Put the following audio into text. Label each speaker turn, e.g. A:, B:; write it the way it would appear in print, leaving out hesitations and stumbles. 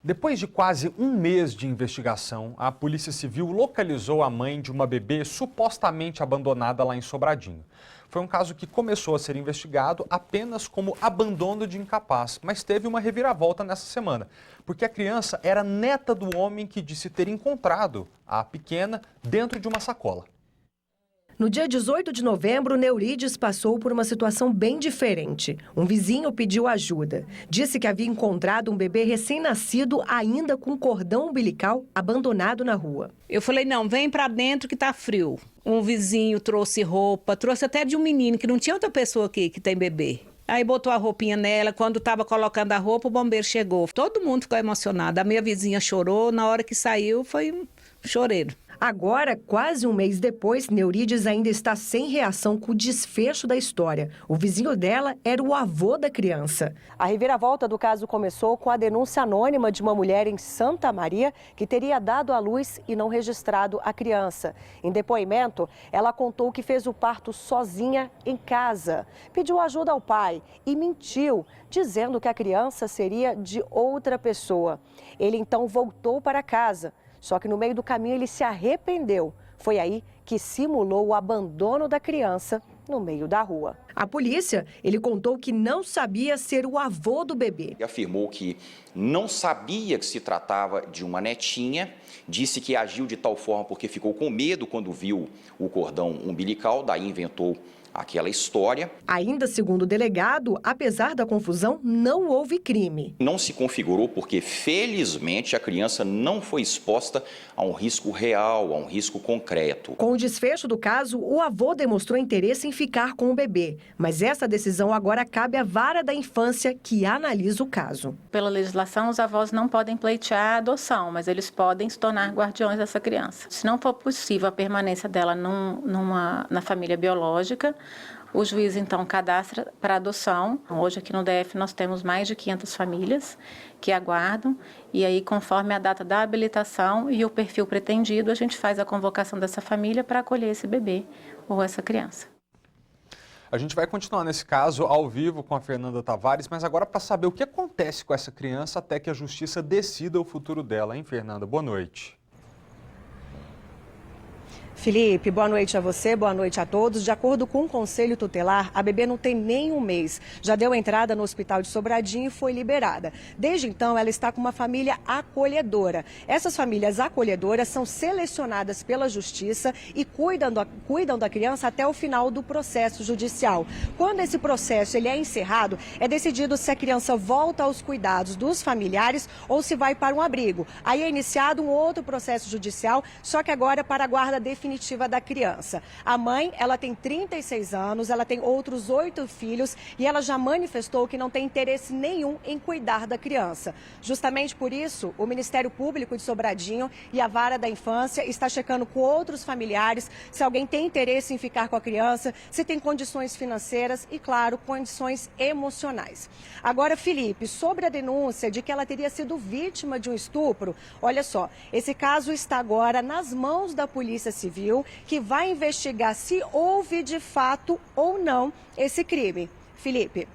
A: Depois de quase um mês de investigação, a Polícia Civil localizou a mãe de uma bebê supostamente abandonada lá em Sobradinho. Foi um caso que começou a ser investigado apenas como abandono de incapaz, mas teve uma reviravolta nessa semana, porque a criança era neta do homem que disse ter encontrado a pequena dentro de uma sacola.
B: No dia 18 de novembro, Neurides passou por uma situação bem diferente. Um vizinho pediu ajuda. Disse que havia encontrado um bebê recém-nascido ainda com cordão umbilical abandonado na rua.
C: Eu falei, não, vem pra dentro que tá frio. Um vizinho trouxe roupa, trouxe até de um menino, que não tinha outra pessoa aqui que tem bebê. Aí botou a roupinha nela, quando estava colocando a roupa, o bombeiro chegou. Todo mundo ficou emocionado. A minha vizinha chorou, na hora que saiu foi um choreiro.
B: Agora, quase um mês depois, Neurides ainda está sem reação com o desfecho da história. O vizinho dela era o avô da criança. A reviravolta do caso começou com a denúncia anônima de uma mulher em Santa Maria que teria dado à luz e não registrado a criança. Em depoimento, ela contou que fez o parto sozinha em casa. Pediu ajuda ao pai e mentiu, dizendo que a criança seria de outra pessoa. Ele então voltou para casa. Só que no meio do caminho ele se arrependeu. Foi aí que simulou o abandono da criança no meio da rua. A polícia, ele contou que não sabia ser o avô do bebê.
D: Afirmou que não sabia que se tratava de uma netinha, disse que agiu de tal forma porque ficou com medo quando viu o cordão umbilical, daí inventou aquela história.
B: Ainda segundo o delegado, apesar da confusão, não houve crime.
D: Não se configurou porque, felizmente, a criança não foi exposta a um risco real, a um risco concreto.
B: Com o desfecho do caso, o avô demonstrou interesse em ficar com o bebê. Mas essa decisão agora cabe à Vara da Infância, que analisa o caso.
E: Pela legislação, os avós não podem pleitear a adoção, mas eles podem se tornar guardiões dessa criança. Se não for possível a permanência dela na família biológica, o juiz, então, cadastra para adoção. Hoje, aqui no DF, nós temos mais de 500 famílias que aguardam. E aí, conforme a data da habilitação e o perfil pretendido, a gente faz a convocação dessa família para acolher esse bebê ou essa criança.
A: A gente vai continuar nesse caso ao vivo com a Fernanda Tavares, mas agora para saber o que acontece com essa criança até que a justiça decida o futuro dela, hein, Fernanda? Boa noite.
B: Felipe, boa noite a você, boa noite a todos. De acordo com o Conselho Tutelar, a bebê não tem nem um mês. Já deu entrada no hospital de Sobradinho e foi liberada. Desde então, ela está com uma família acolhedora. Essas famílias acolhedoras são selecionadas pela Justiça e cuidam da criança até o final do processo judicial. Quando esse processo é encerrado, é decidido se a criança volta aos cuidados dos familiares ou se vai para um abrigo. Aí é iniciado um outro processo judicial, só que agora para a guarda definitiva da criança. A mãe, ela tem 36 anos, ela tem outros 8 filhos e ela já manifestou que não tem interesse nenhum em cuidar da criança. Justamente por isso, o Ministério Público de Sobradinho e a Vara da Infância está checando com outros familiares se alguém tem interesse em ficar com a criança, se tem condições financeiras e, claro, condições emocionais. Agora, Felipe, sobre a denúncia de que ela teria sido vítima de um estupro, olha só, esse caso está agora nas mãos da Polícia Civil, que vai investigar se houve de fato ou não esse crime. Felipe.